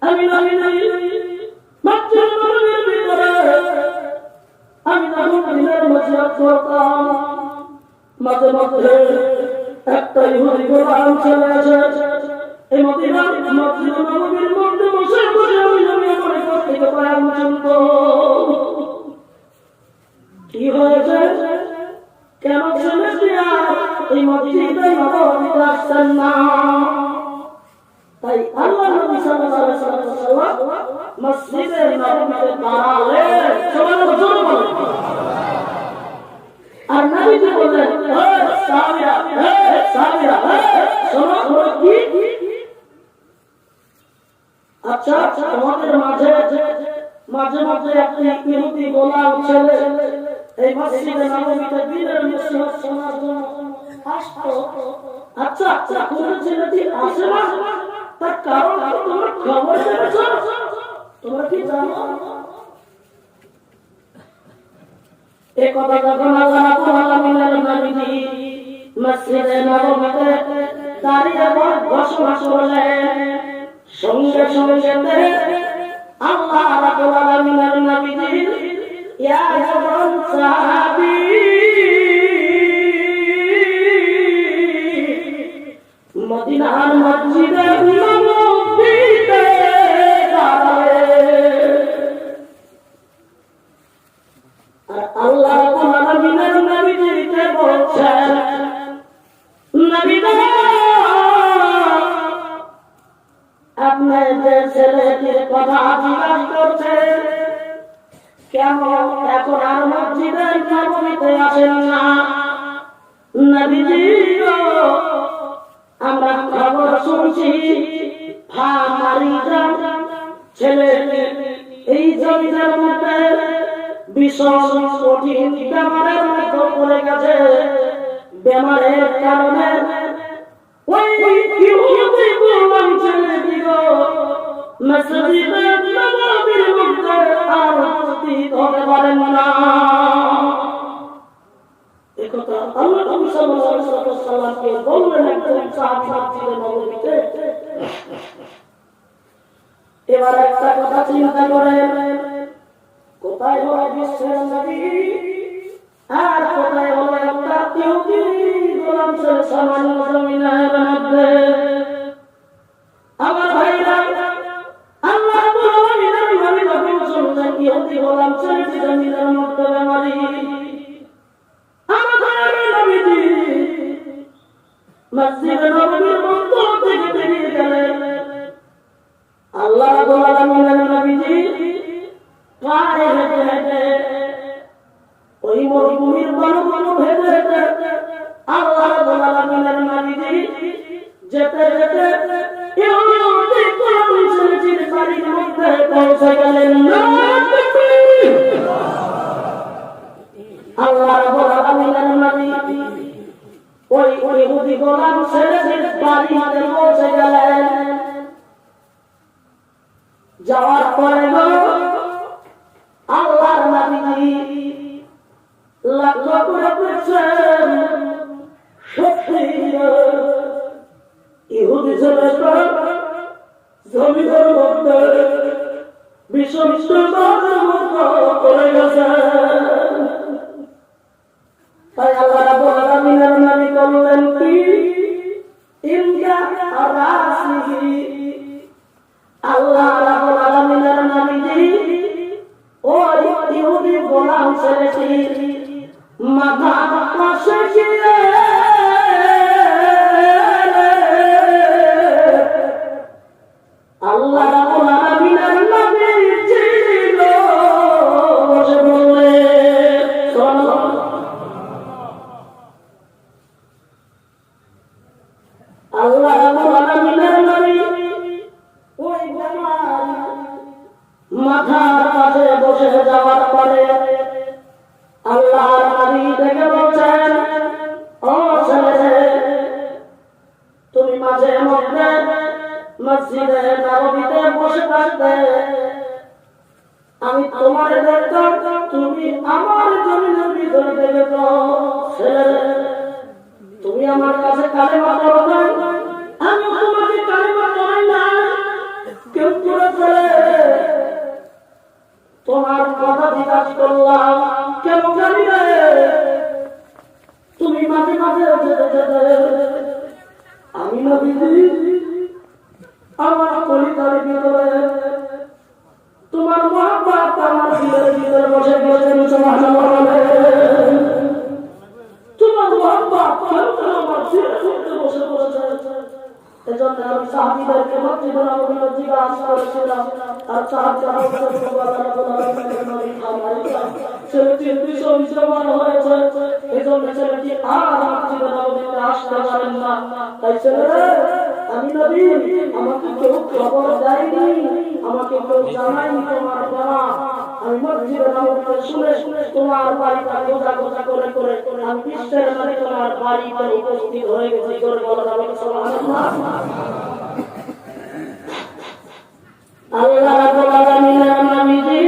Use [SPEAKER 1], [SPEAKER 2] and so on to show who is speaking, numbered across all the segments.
[SPEAKER 1] আমি মসজিদ নববীর ভিতরে আমি যখন দিনের নসিহত করতাম, মাঝে মাঝে একটা ইহুদি গোলাম চলে আসে এই মদিনার মসজিদ নববীর মধ্যে বসে বসে ওই নবী আমার কাছ থেকে বয়ান শুনতো। কি হয়েছে, কেন ছেলেটি আর এই মসজিদে নববীতে আসছেন না? তাই আল্লাহ নবী সাল্লাল্লাহু আলাইহি ওয়াসাল্লাম মসজিদে নববীতে দাঁড়ালে সুবহানাল্লাহ বলেন, আর নবীজি বললেন, সাহাবীরা শোনো কি? আচ্ছা, আমাদের মাঝে মাঝে মাঝে একটি ইহুদি গোলাম ছেলে এই মসজিদে নববীতে দিনের নসিহত শোনার জন্য আসতো। আচ্ছা, কোন ছেলেটি আসে না, তার কারণ তোমার খবর পেয়েছো? তোমরা কি জানো? এই কথা যখন আল্লাহ রাব্বুল আলামিনের নবী মসজিদে নববীতে দাঁড়িয়ে ঘোষণা করলেন, সঙ্গে সঙ্গে আল্লাহ রাব্বুল আলামিনের নবী ইয়া যুবক সাহাবী মদিনার মসজিদে নববীতে দাঁড়ালে। আর আল্লাহ রাব্বুল আলামিনের নবীকে বলছেন, নবী গো, আপনি যে ছেলেটির কথা জিজ্ঞাসা করছেন, কেন এখন আর মসজিদে নববীতে আসেন না? নবীজি গো, আমরা খবর শুনছি ছেলে এই জমিনের মধ্যে ভীষণ কঠিন বেমারের মধ্যে পড়ে গেছে। বেমারের কারণে ওই ইহুদি গোলাম ছেলেটিকে মসজিদে নববীর মধ্যে আর উপস্থিত হতে পারেন না। একথা আল্লাহ নবী সাল্লাল্লাহু আলাইহি ওয়াসাল্লামকে বললেন একজন সাহাবী মসজিদে নববীতে। এবার একটা কথা চিন্তা করেন, কোথায় হলো বিশ্বের নবী আর কোথায় হলো একটা ইহুদি গোলাম ছেলে সামান্য জমিনের মধ্যে? আমার ভাইরা, আল্লাহ রাব্বুল আলামিনের নবী যখন শুনলেন ইহুদি গোলাম ছেলে জমিনের মধ্যে বেমারি, মসজিদে নববীর মধ্য থেকে বেরিয়ে গেলেন। আল্লাহ রাব্বুল আলামিনের নবীজি পায়ে হেঁটে হেঁটে ওই মরুভূমির বনগুলো হেঁটে হেঁটে আল্লাহ রাব্বুল আলামিনের নবীজি যেতে যেতে ইহুদি গোলাম ছেলেটির বাড়ির মধ্যে পৌঁছে গেলেন। আল্লাহ রাব্বুল আলামিনের নবী ওই ইহুদি গোলাম ছেলেটির বাড়িতে পৌঁছে গেলেন। যাওয়ার পরে আল্লাহর নবী লক্ষ্য করে দেখছেন, সত্যি ইহুদি ছেলেটা জমিনের মধ্যে ভীষণ বেমারের মধ্যে পড়ে গেছে। তাই আল্লাহ রাব্বুল আলামিনের নবী বললেন কি, ইনকা আরাসিহি, আল্লাহ রাব্বুল আলামিনের নবী ওই ইহুদি গোলাম ছেলেটি মাথা পাশে দিয়ে আল্লাহ রাব্বুল আলামিনের নবী ছিল বসে বললেন, আল্লাহ রাব্বুল আলামিনের নবী ওই মাথার পাশে বসে যাওয়ার পরে আল্লাহর নবী দেখে বলছেন, ও ছেলে, তুমি মাঝে মধ্যে মসজিদে নববীতে বসে থাকতে আমি তোমার দেখতাম, তুমি আমার জমিনের ভিতরে দেখেছ। ছেলে, তুমি আমার কাছে কালেমা পড়ো নাই, আমি তোমাকে কালেমা পড়াই না, কিন্তু কথা জিজ্ঞাসা করলাম, কেন জানি রে তুমি মাঝে মাঝে যেতে যেতে আমি নবীজি আমার কলিজার ভিতরে তোমার মহব্বত আমার দিলের ভিতরে বসে গেছেন। সুবহানাল্লাহ। তোমার মহব্বত কেন আমার দিলের ভিতরে বসে বসে। এজন্য আমি সাহাবীদেরকে মসজিদে নববীতে জিজ্ঞাসা করেছিলাম, আর সাহাবীরা ছেলেটির ভীষণ জবান হয়েছে, এজন্য ছেলেটি আর মসজিদে নববীতে আসতে পারেন না। তাই ছেলে আমি নবী, আমাকে কেউ খবর দেয়নি, আমাকে কেউ জানায়নি তোমার বাবা। আমি মসজিদে নববীতে শুনে তোমার বাড়িটা গোজা গোজা করে করে আমি বিশ্বের মানে তোমার বাড়িতে উপস্থিত হয়ে গেছি। জোরে বলেন সুবহানাল্লাহ। আল্লাহ রাব্বুল আলামিনের নবীজি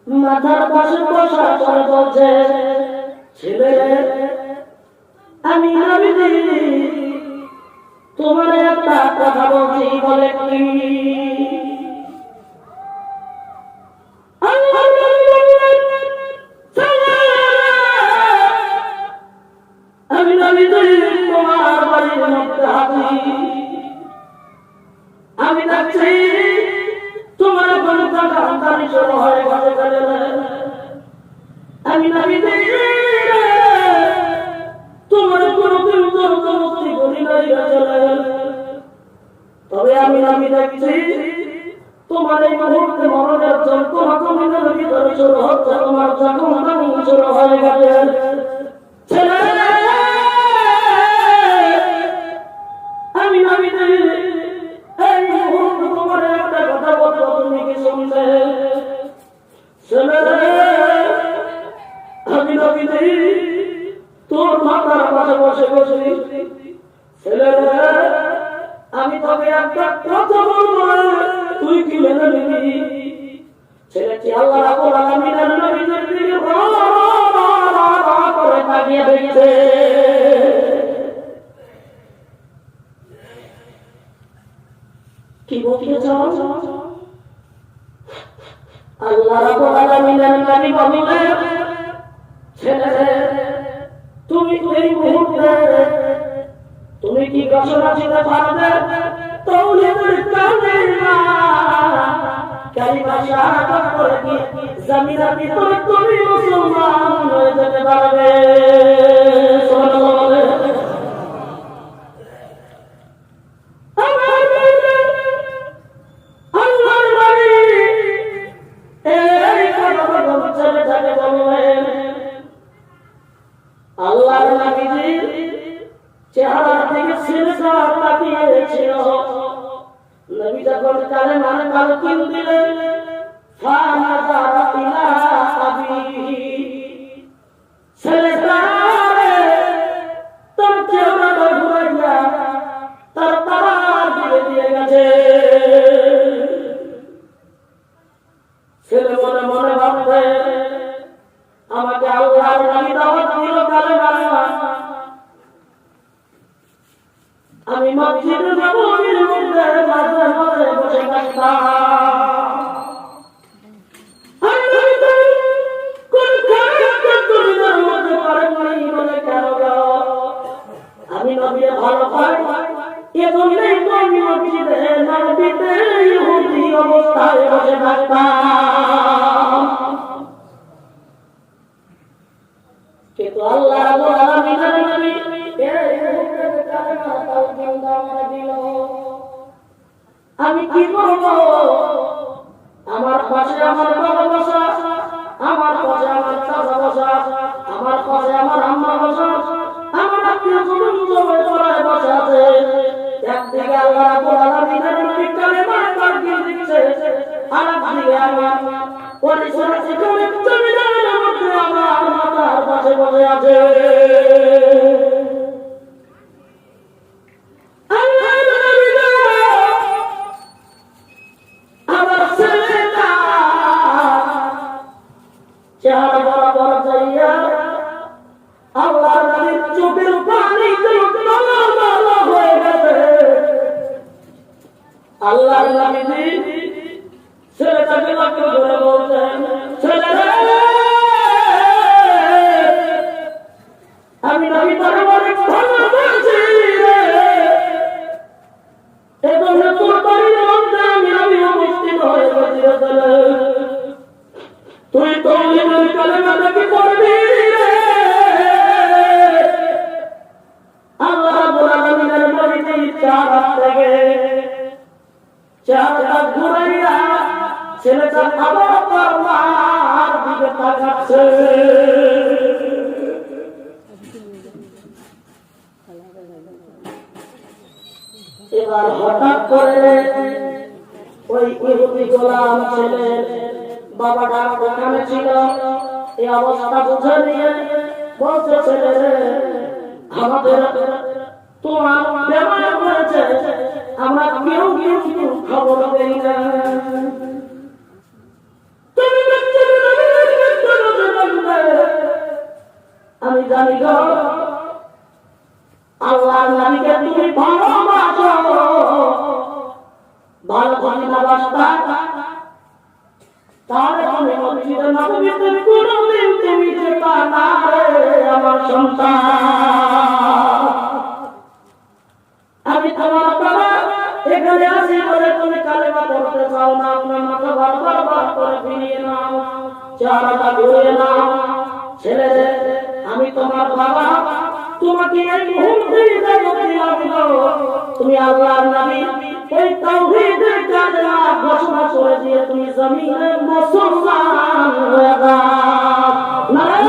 [SPEAKER 1] মাথার পাশে বসা করে বলছে, ছেলে আমি নবীজি তোমার একটা কথা বলছি, বলে কি? আমি নবীজি তোমার বাড়ির মধ্যে হাজির, আমি দেখছি তোমার কোনো টাকা আমদানি শুরু হয়ে গেছে। আমি নবীজি তোমার কোনো দিন জবরদস্তি করি নাই, তবে আমি দেখছি তোমার এই মুহূর্তে মরণের যন্ত্রণা জমিনের ভিতরে শুরু হচ্ছে, তোমার যন্ত্রণা শুরু হয়ে গেছে। ছেলে আমি এই মুহূর্তে তোমার একটা কথা বলবো, তুমি কি শুনবে? ছেলে আমি তোর মাথার পাশে বসে বসে ছেলে আমি তবে একটা কথা বলবো, তুই কি মেনে নিবি? ছেলেটি আল্লাহ রাব্বুল আলামিনের নবীর দিকে করে তাকিয়ে দেখছে। কি বলতে চাও? আল্লাহ রাব্বুল আলামিনের নবী বললেন, ছেলে তুমি এই মুহূর্তে তুমি কি ঘোষণা দিতে পারবে তাওহীদের কালিমা শাহাদাত করে কি জমিনের ভিতরে তুমি মুসলমান হয়ে যেতে পারবে? সুবহানাল্লাহ। আল্লাহর নবী এই কথা ছেলেটাকে বললেন। আল্লাহর নবীজি চেহারার দিকে ছেলেটা তাকিয়েছিল। নবী যখন কালেমার তালকিন দিলেন, ফানাযারা ইলা আবিহি, ছেলেটা তার চেহারাটা ঘুরাইয়া তার তারার দিকে দিয়ে গেছে। ছেলে মনে মনে ভাববে, আমাকে আল্লাহর নবী দাওয়াত দিল কালেমা, আমি মসজিদে নববীর মধ্যে মাঝে মাঝে বসে থাকতাম। আমি নবী ভালো পাই, এজন্যই আমি মসজিদে নববীতে ইহুদি অবস্থায় বসে থাকতাম। কিন্তু আল্লাহ রাব্বুল আলামিনের নবী আমি কি করবো? আমার পাশে আমার বাবা বসা, আমার পাশে আমার চাচা বসা, আমার পাশে আমার আম্মা বসা, আমার আত্মীয় স্বজন সবাই পড়ায় বসে আছে। একদিকে আল্লাহ রাব্বুল আলামিনের নবী কালেমা তাকবীর দিচ্ছে, আরেকদিকে আমার পরিসর সেখানে জমিনের মধ্যে আমার মাতার পাশে বসে আছে। চেহারা বরাবর যাইয়া আল্লাহর নবীর চোখের পানি হয়ে গেছে। আল্লাহর নবী ছেলেটাকে লাকে ধরে বলতেন, ছেলে আমি নবী তোর অনেক ভালোবাসি এবং তোর বাড়ির মধ্যে আমি উপস্থিত হয়ে গেছি, তুই কলিমার কালেমাটা কি করবি? আল্লাহ রাব্বুল আলামিনের নবীকে চার হাত থেকে চারটা ঘুরাইয়া ছেলেটা আবার তার মার দিকে তাকাচ্ছে। এবার হঠাৎ করে ওই ইহুদি গোলাম ছেলে বাবাটা ওখানে ছিল, এই অবস্থা বুঝে নিয়ে বলছে, ছেলে আমাদের তোমার বেমার হয়েছে, আমরা কেউ কেউ খবর দেই না, আমি জানি গো আল্লাহর নবীকে তুমি ভালোবাসো, ভালো জানি না বাস্তা, তাহলে তুমি মসজিদে নববীতে কোনদিন তুমি যেতা না রে আমার সন্তান। আমি তোমার বাবা এখানে আসি বলে তুমি কালেমা পড়তে চাও না, আপনার মাথা বারবার করে ফিরিয়ে নাও, চেহারাটা ঘুরিয়ে নাও। ছেলে আমি তোমার বাবা, তোমাকে এই মুহূর্তে ইজাজত দিলাম, তুমি আল্লাহর নবী এই তাওহীদের কালেমা ঘোষণা করে দিয়ে তুমি জমিনে মুসলমান হয়ে যাও। নারে